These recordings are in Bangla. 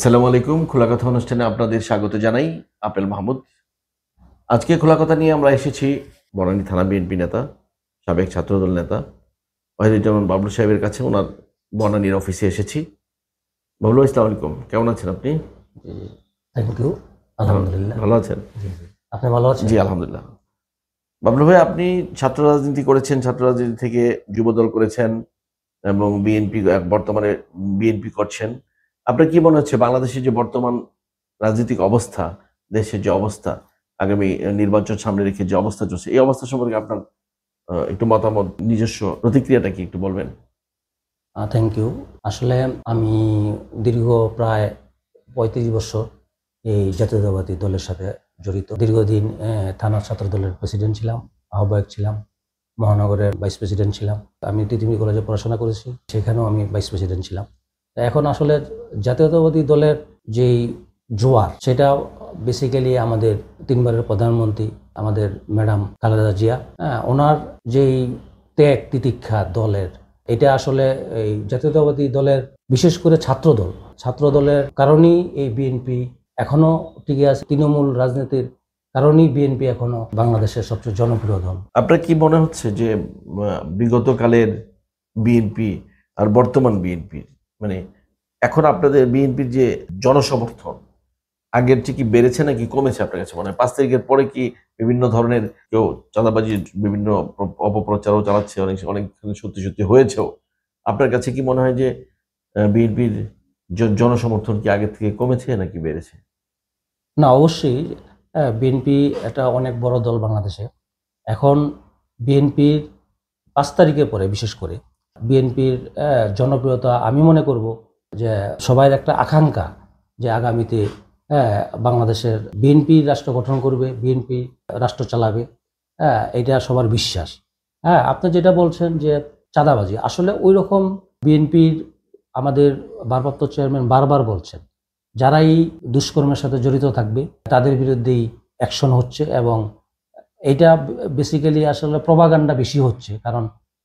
আসসালামু আলাইকুম। খোলা কথা অনুষ্ঠানে আপনাদের স্বাগত জানাই। আপেল মাহমুদ। আজকে খোলা কথা নিয়ে আমরা এসেছি বনানী থানা বিএনপি নেতা, সাবেক ছাত্রদল নেতা ওয়াহিদুজ্জামান বাবলু সাহেবের কাছে। ওনার বনানীর অফিসে এসেছি। বাবলু ভাই, আসসালামু আলাইকুম। কেমন আছেন আপনি? Thank you. আলহামদুলিল্লাহ। ভালো আছেন? আপনি ভালো আছেন? জি, আলহামদুলিল্লাহ। বাবলু ভাই, আপনি ছাত্র রাজনীতি করেছেন, ছাত্র রাজনীতি থেকে যুবদল করেছেন এবং বিএনপি বর্তমানে বিএনপি করছেন। আপনার কি মনে হচ্ছে বাংলাদেশের যে বর্তমান রাজনৈতিক অবস্থা, দেশের যে অবস্থা, আগামী নির্বাচন সামনে রেখে যে অবস্থা চলছে, এই অবস্থা সম্পর্কে আপনার একটু মতামত, নিজস্ব প্রতিক্রিয়াটা কি একটু বলবেন? Thank you. আসলে আমি দীর্ঘ প্রায় ৩৫ বছর এই জাতীয়তাবাদী দলের সাথে জড়িত। দীর্ঘদিন থানা ছাত্র দলের প্রেসিডেন্ট ছিলাম, আহ্বায়ক ছিলাম, মহানগরের ভাইস প্রেসিডেন্ট ছিলাম। আমি তিতুমির কলেজে পড়াশোনা করেছি, সেখানেও আমি ভাইস প্রেসিডেন্ট ছিলাম। এখন আসলে জাতীয়তাবাদী দলের যেই জোয়ার, সেটা বেসিক্যালি আমাদের ৩ বারের প্রধানমন্ত্রী আমাদের ম্যাডাম খালেদা জিয়া, ওনার যেই ত্যাগ তিতিক্ষা দলের, এটা আসলে এই জাতীয়তাবাদী দলের, বিশেষ করে ছাত্র দলের কারণেই এই বিএনপি এখনো টিকে আছে। তৃণমূল রাজনীতির কারণেই বিএনপি এখনো বাংলাদেশের সবচেয়ে জনপ্রিয় দল। আপনার কি মনে হচ্ছে যে বিগত কালের বিএনপি আর বর্তমান বিএনপি, মানে এখন আপনাদের বিএনপির যে জনসমর্থন আগের চেয়ে কি বেড়েছে নাকি কমেছে আপনার কাছে মনে হয়? 5 তারিখের পরে কি বিভিন্ন ধরনের কেউ চাঁদাবাজি, বিভিন্ন অপপ্রচারও চালাচ্ছে, অনেক অনেক সত্যি সত্যি হয়েছেও। আপনার কাছে কি মনে হয় যে বিএনপির জনসমর্থন কি আগের থেকে কমেছে নাকি বেড়েছে? না, অবশ্যই বিএনপি একটা অনেক বড় দল বাংলাদেশে। এখন বিএনপির 5 তারিখের পরে বিশেষ করে বিএনপির জনপ্রিয়তা, আমি মনে করব যে সবার একটা আকাঙ্ক্ষা যে আগামীতে বাংলাদেশের বিএনপি রাষ্ট্র গঠন করবে, বিএনপি রাষ্ট্র চালাবে। এটা সবার বিশ্বাস। আপনি যেটা বলছেন যে চাঁদাবাজি, আসলে ওই রকম বিএনপির আমাদের ভারপ্রাপ্ত চেয়ারম্যান বারবার বলছেন, যারাই দুষ্কর্মের সাথে জড়িত থাকবে তাদের বিরুদ্ধেই অ্যাকশন হচ্ছে। এবং এটা বেসিক্যালি আসলে প্রপাগান্ডা বেশি হচ্ছে, কারণ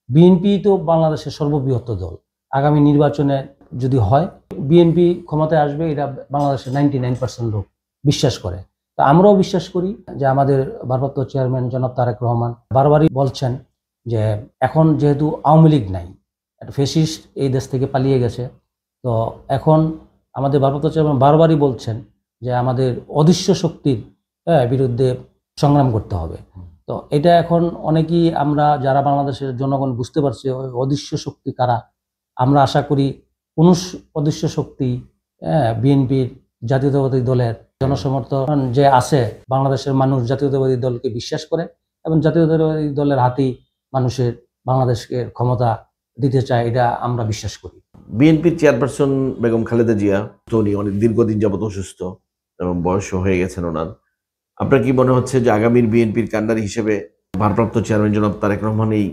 বিএনপি তো বাংলাদেশের সর্ববৃহৎ দল। আগামী নির্বাচনে যদি হয় বিএনপি ক্ষমতায় আসবে, এটা বাংলাদেশের 99% লোক বিশ্বাস করে। তো আমরাও বিশ্বাস করি যে আমাদের ভারপ্রাপ্ত চেয়ারম্যান জনাব তারেক রহমান বারবারই বলছেন যে এখন যেহেতু আওয়ামী লীগ নাই, একটা ফ্যাসিস্ট এই দেশ থেকে পালিয়ে গেছে, তো এখন আমাদের ভারপ্রাপ্ত চেয়ারম্যান বারবারই বলছেন যে আমাদের অদৃশ্য শক্তির বিরুদ্ধে সংগ্রাম করতে হবে। তো এটা এখন অনেকেই, আমরা যারা বাংলাদেশের জনগণ বুঝতে পারছি অদৃশ্য শক্তি কারা। আমরা আশা করি কোন অদৃশ্য শক্তি বিএনপির জাতীয়তাবাদী দলের জনসমর্থন যে আছে, বাংলাদেশের মানুষ জাতীয়তাবাদী দলকে বিশ্বাস করে এবং জাতীয়তাবাদী দলের হাতেই মানুষের বাংলাদেশকে ক্ষমতা দিতে চায়, এটা আমরা বিশ্বাস করি। বিএনপির চেয়ারপারসন বেগম খালেদা জিয়া তো উনি অনেক দীর্ঘদিন যাবত অসুস্থ এবং বয়সও হয়ে গেছেন ওনার। আপনার কি মনে হচ্ছে যে আগামীর বিএনপির কান্ডারি হিসেবে ভারপ্রাপ্ত চেয়ারম্যান জনাব তারেক রহমান এই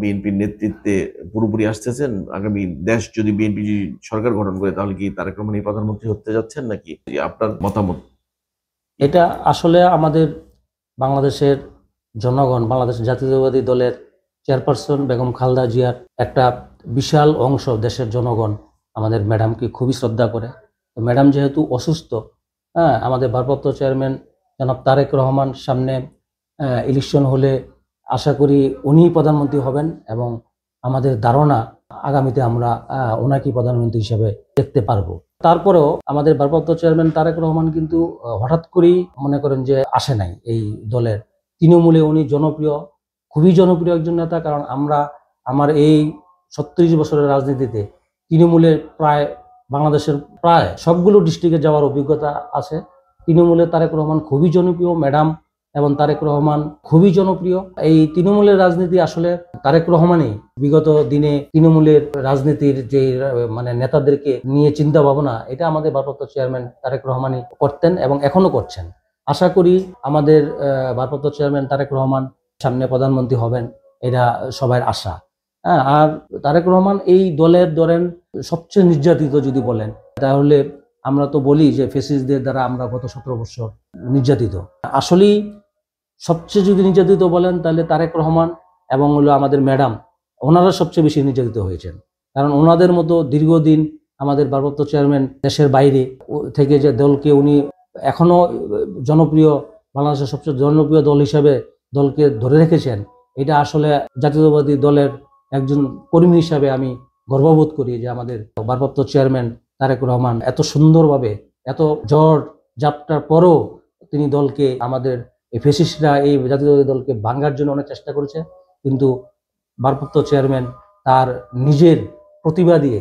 বিএনপির নেতৃত্বে পুরোপুরি আসতেছেন? আগামী দেশ যদি বিএনপি সরকার গঠন করে, তাহলে কি তারেক রহমান এই প্রধানমন্ত্রী হতে যাচ্ছেন নাকি? আপনার মতামত? এটা আসলে আমাদের বাংলাদেশের জনগণ, বাংলাদেশ জাতীয়তাবাদী দলের চেয়ারপারসন বেগম খালেদা জিয়ার একটা বিশাল অংশ দেশের জনগণ আমাদের ম্যাডামকে খুবই শ্রদ্ধা করে। তো ম্যাডাম যেহেতু অসুস্থ, আমাদের ভারপ্রাপ্ত চেয়ারম্যান জনাব তারেক রহমান সামনে ইলেকশন হলে আশা করি উনিই প্রধানমন্ত্রী হবেন, এবং আমাদের ধারণা আগামীতে আমরা ওনাকেই প্রধানমন্ত্রী হিসেবে দেখতে পারবো। তারপরেও আমাদের ভারপ্রাপ্ত চেয়ারম্যান তারেক রহমান কিন্তু হঠাৎ করেই মনে করেন যে আসে নাই এই দলের। তৃণমূলে উনি জনপ্রিয়, খুবই জনপ্রিয় একজন নেতা। কারণ আমার এই ৩৬ বছরের রাজনীতিতে তৃণমূলের বাংলাদেশের প্রায় সবগুলো ডিস্ট্রিক্টে যাওয়ার অভিজ্ঞতা আছে। তৃণমূলে তারেক রহমান খুবই জনপ্রিয়, ম্যাডাম এবং তারেক রহমান খুবই জনপ্রিয়। এই তৃণমূলের রাজনীতি আসলে তারেক রহমানই বিগত দিনে তৃণমূলের রাজনীতির যে মানে নেতাদেরকে নিয়ে চিন্তা ভাবনা, এটা আমাদের ভারপ্রাপ্ত চেয়ারম্যান তারেক রহমানই করতেন এবং এখনো করছেন। আশা করি আমাদের ভারপ্রাপ্ত চেয়ারম্যান তারেক রহমান সামনে প্রধানমন্ত্রী হবেন, এটা সবার আশা। আর তারেক রহমান এই দলের ধরেন সবচেয়ে নির্যাতিত যদি বলেন, তাহলে আমরা তো বলি যে ফ্যাসিস্টদের দ্বারা আমরা গত 17 বছর নির্যাতিত। আসলেই সবচেয়ে যদি নির্যাতিত বলেন তাহলে তারেক রহমান এবং হলো আমাদের ম্যাডাম, ওনারা সবচেয়ে বেশি নির্যাতিত হয়েছেন। কারণ ওনাদের মতো দীর্ঘদিন আমাদের ভারপ্রাপ্ত চেয়ারম্যান দেশের বাইরে থেকে যে দলকে উনি এখনো জনপ্রিয়, বাংলাদেশের সবচেয়ে জনপ্রিয় দল হিসেবে দলকে ধরে রেখেছেন, এটা আসলে জাতীয়তাবাদী দলের একজন কর্মী হিসাবে আমি গর্ববোধ করি যে আমাদের ভারপ্রাপ্ত চেয়ারম্যান তারেক রহমান এত সুন্দরভাবে, এত ঝড় ঝাপটার পরও তিনি দলকে, আমাদের এই ফ্যাসিস্টরা এই জাতীয়তাবাদী দলকে ভাঙার জন্য অনেক চেষ্টা করেছে, কিন্তু ভারপ্রাপ্ত চেয়ারম্যান তার নিজের প্রতিভা দিয়ে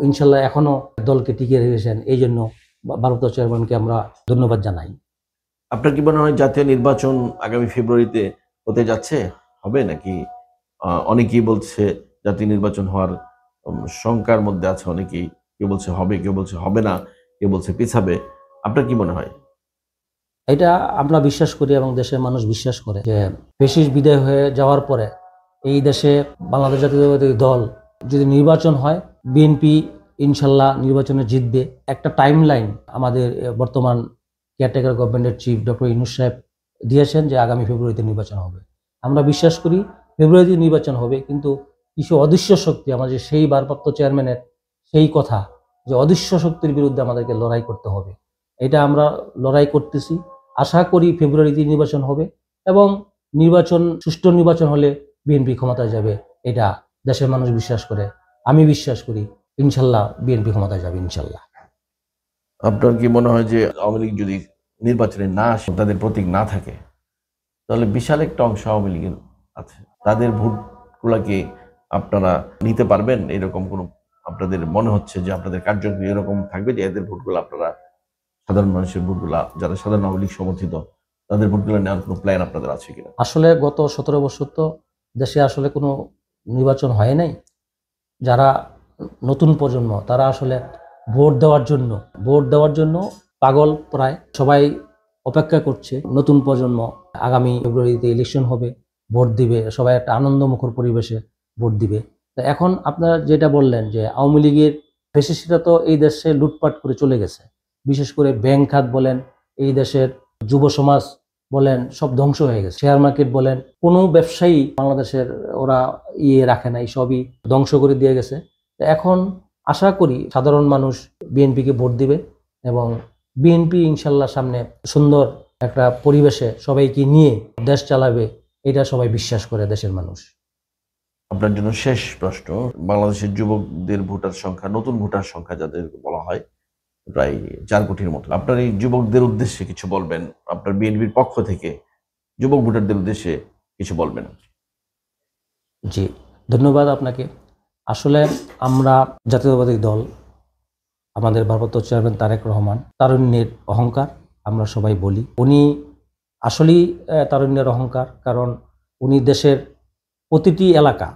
ইনশাল্লাহ এখনো দলকে টিকিয়ে রেখেছেন। এই জন্য ভারপ্রাপ্ত চেয়ারম্যানকে আমরা ধন্যবাদ জানাই। আপনার কি মনে হয় জাতীয় নির্বাচন আগামী ফেব্রুয়ারিতে হতে যাচ্ছে, হবে নাকি? অনেকেই বলছে জাতীয় নির্বাচন হওয়ার শঙ্কার মধ্যে আছে অনেকেই, কেউ বলছে হবে, কেউ বলছে হবে না, কেউ বলছে পিছাবে। আপনার কি মনে হয়? এটা আমরা বিশ্বাস করি এবং দেশের মানুষ বিশ্বাস করে যে ফ্যাসিস্ট বিদায় হয়ে যাওয়ার পরে এই দেশে বাংলাদেশ জাতীয়তাবাদী দল যদি নির্বাচন হয়, বিএনপি ইনশাল্লাহ নির্বাচনে জিতবে। একটা টাইম লাইন আমাদের বর্তমান কেয়ারটেকার গভর্নমেন্টের চিফ ডক্টর ইউনূস সাহেব দিয়েছেন যে আগামী ফেব্রুয়ারিতে নির্বাচন হবে। আমরা বিশ্বাস করি ফেব্রুয়ারিতে নির্বাচন হবে, কিন্তু কিছু অদৃশ্য শক্তি, আমাদের সেই ভারপ্রাপ্ত চেয়ারম্যানের সেই কথা যে অদৃশ্য শক্তির বিরুদ্ধে আমাদেরকে লড়াই করতে হবে, এটা আমরা লড়াই করতেছি। আশা করি ফেব্রুয়ারিতে নির্বাচন হবে এবং সুষ্ঠু নির্বাচন হলে বিএনপি ক্ষমতায় যাবে, এটা দেশের মানুষ বিশ্বাস করে, আমি বিশ্বাস করি। ইনশাল্লাহ বিএনপি ক্ষমতায় যাবে ইনশাল্লাহ। আপনার কি মনে হয় যে আওয়ামী লীগ যদি নির্বাচনে না আসে, তাদের প্রতীক না থাকে, তাহলে বিশাল একটা অংশ আওয়ামী লীগের আছে, তাদের ভোটগুলোকে আপনারা নিতে পারবেন? এরকম কোনো আপনাদের মনে হচ্ছে যে আপনাদের কার্যক্রম এরকম থাকবে যে এদের ভোটগুলো আপনারা, সাধারণ মানুষের ভোটগুলা, যারা সাধারণ আওয়ামী লীগ সমর্থিত, তাদের ভোটগুলো নেওয়ার কোনো প্ল্যান আপনাদের আছে কিনা? আসলে গত 17 বছর তো দেশে আসলে কোনো নির্বাচন হয় নাই। যারা নতুন প্রজন্ম তারা আসলে ভোট দেওয়ার জন্য পাগল, প্রায় সবাই অপেক্ষা করছে। নতুন প্রজন্ম আগামী ফেব্রুয়ারিতে ইলেকশন হবে, ভোট দিবে, সবাই একটা আনন্দমুখর পরিবেশে ভোট দিবে। তো এখন আপনারা যেটা বললেন যে আওয়ামী লীগের ফ্যাসিস্টরা তো এই দেশে লুটপাট করে চলে গেছে, বিশেষ করে ব্যাংক খাত বলেন, এই দেশের যুব সমাজ বলেন, সব ধ্বংস হয়ে গেছে। শেয়ার মার্কেট বলেন, কোনো ব্যবসায়ী বাংলাদেশের ওরা রাখে নাই, সবই ধ্বংস করে দিয়ে গেছে। এখন আশা করি সাধারণ মানুষ বিএনপিকে ভোট দিবে এবং বিএনপি ইনশাল্লাহ সামনে সুন্দর একটা পরিবেশে সবাইকে নিয়ে দেশ চালাবে, এটা সবাই বিশ্বাস করে দেশের মানুষ। আপনার জন্য শেষ প্রশ্ন, বাংলাদেশের যুবকদের ভোটার সংখ্যা, নতুন ভোটার সংখ্যা যাদের বলা হয় প্রায় 4 কোটির মতো, আপনার এই যুবকদের উদ্দেশ্যে কিছু বলবেন? আপনার বিএনপির পক্ষ থেকে যুবক ভোটারদের উদ্দেশ্যে কিছু বলবেন? জি, ধন্যবাদ আপনাকে। আসলে আমরা জাতীয়তাবাদী দল, আমাদের ভারপ্রাপ্ত চেয়ারম্যান তারেক রহমান তারুণ্যের অহংকার, আমরা সবাই বলি। উনি আসলেই তারুণ্যের অহংকার, কারণ উনি দেশের প্রতিটি এলাকা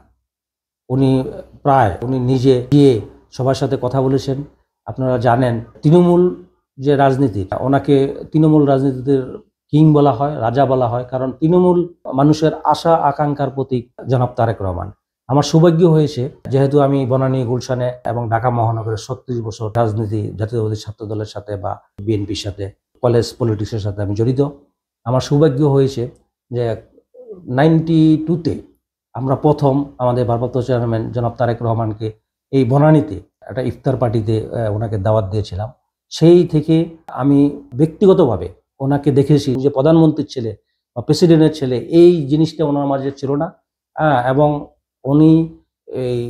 উনি নিজে গিয়ে সবার সাথে কথা বলেছেন। আপনারা জানেন তৃণমূল যে রাজনীতি, ওনাকে তৃণমূল রাজনীতির কিং বলা হয়, রাজা বলা হয়, কারণ তৃণমূল মানুষের আশা আকাঙ্ক্ষার প্রতীক জনাব তারেক রহমান। আমার সৌভাগ্য হয়েছে, যেহেতু আমি বনানী, গুলশানে এবং ঢাকা মহানগরের 36 বছর রাজনীতি, জাতীয়তাবাদী ছাত্র দলের সাথে বা বিএনপির সাথে, কলেজ পলিটিক্সের সাথে আমি জড়িত। আমার সৌভাগ্য হয়েছে যে 92-তে আমরা প্রথম আমাদের ভারপ্রাপ্ত চেয়ারম্যান জনাব তারেক রহমানকে এই বনানীতে একটা ইফতার পার্টিতে ওনাকে দাওয়াত দিয়েছিলাম। সেই থেকে আমি ব্যক্তিগতভাবে ওনাকে দেখেছি যে প্রধানমন্ত্রীর ছেলে বা প্রেসিডেন্টের ছেলে, এই জিনিসটা ওনার মাঝে ছিল না। এবং উনি এই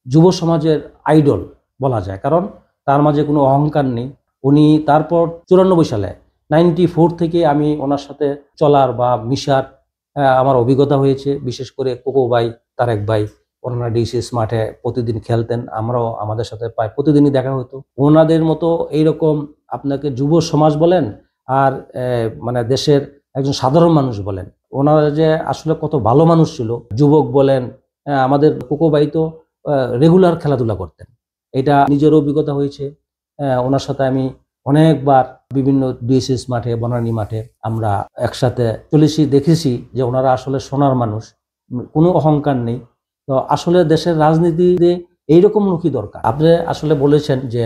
যুব সমাজের আইডল বলা যায়, কারণ তার মাঝে কোনো অহংকার নেই। উনি তারপর 94 সালে 94 থেকে আমি ওনার সাথে চলার বা মিশার আমার অভিজ্ঞতা হয়েছে। বিশেষ করে কোকো ভাই, তারেক ভাই, ওনারা ডিসিএস মাঠে প্রতিদিন খেলতেন, আমরাও আমাদের সাথে প্রায় প্রতিদিনই দেখা হতো। ওনাদের মতো এইরকম আপনাকে যুব সমাজ বলেন আর মানে দেশের একজন সাধারণ মানুষ বলেন, ওনারা যে আসলে কত ভালো মানুষ ছিল। যুবক বলেন, আমাদের কোকো ভাই তো রেগুলার খেলাধুলা করতেন, এটা নিজের অভিজ্ঞতা হয়েছে। ওনার সাথে আমি অনেকবার বিভিন্ন ডিএসএস মাঠে, বনানী মাঠে আমরা একসাথে চলেছি, দেখেছি যে ওনারা আসলে সোনার মানুষ, কোনো অহংকার নেই। তো আসলে দেশের রাজনীতিতে এইরকম লোকই দরকার। আপনি আসলে বলেছেন যে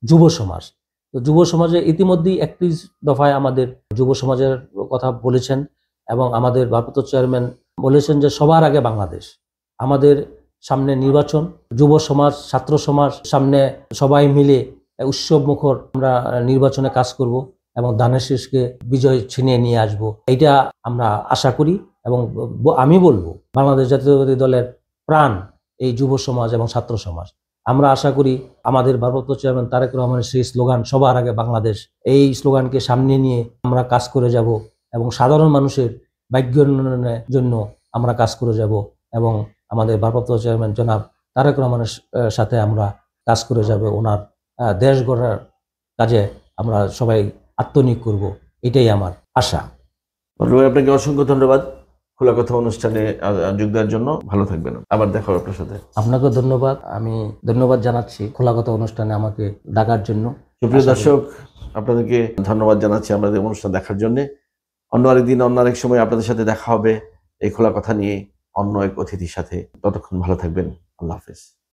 যুব সমাজ, তো যুব সমাজে ইতিমধ্যেই 31 দফায় আমাদের যুব সমাজের কথা বলেছেন এবং আমাদের ভারপ্রাপ্ত চেয়ারম্যান বলেছেন যে সবার আগে বাংলাদেশ। আমাদের সামনে নির্বাচন, যুব সমাজ, ছাত্র সমাজ সামনে সবাই মিলে উৎসব মুখর আমরা নির্বাচনে কাজ করব এবং ধানের শীষকে বিজয় ছিনিয়ে নিয়ে আসব, এইটা আমরা আশা করি। এবং আমি বলবো বাংলাদেশ জাতীয়তাবাদী দলের প্রাণ এই যুব সমাজ এবং ছাত্র সমাজ। আমরা আশা করি আমাদের ভারপ্রাপ্ত চেয়ারম্যান তারেক রহমানের সেই স্লোগান সবার আগে বাংলাদেশ, এই স্লোগানকে সামনে নিয়ে আমরা কাজ করে যাব এবং সাধারণ মানুষের ভাগ্য উন্নয়নের জন্য আমরা কাজ করে যাব এবং আমাদের ভারপ্রাপ্ত চেয়ারম্যান জনাব তারেক রহমানের সাথে আমরা কাজ করে যাব। ওনার দেশ গড়ার কাজে আমরা সবাই আত্মনিয়োগ করব, এটাই আমার আশা। আপনাকে অসংখ্য ধন্যবাদ খোলা কথা অনুষ্ঠানে যোগ দেওয়ার জন্য। ভালো থাকবেন, আবার দেখা হবে আপনার সাথে। আপনাকেও ধন্যবাদ, আমি ধন্যবাদ জানাচ্ছি খোলা কথা অনুষ্ঠানে আমাকে ডাকার জন্য। সুপ্রিয় দর্শক, আপনাদেরকে ধন্যবাদ জানাচ্ছি আমাদের অনুষ্ঠান দেখার জন্য। অন্য আরেকদিন অন্য আরেক সময় আপনাদের সাথে দেখা হবে এই খোলা কথা নিয়ে অন্য এক অতিথির সাথে। ততক্ষণ ভালো থাকবেন। আল্লাহ হাফেজ।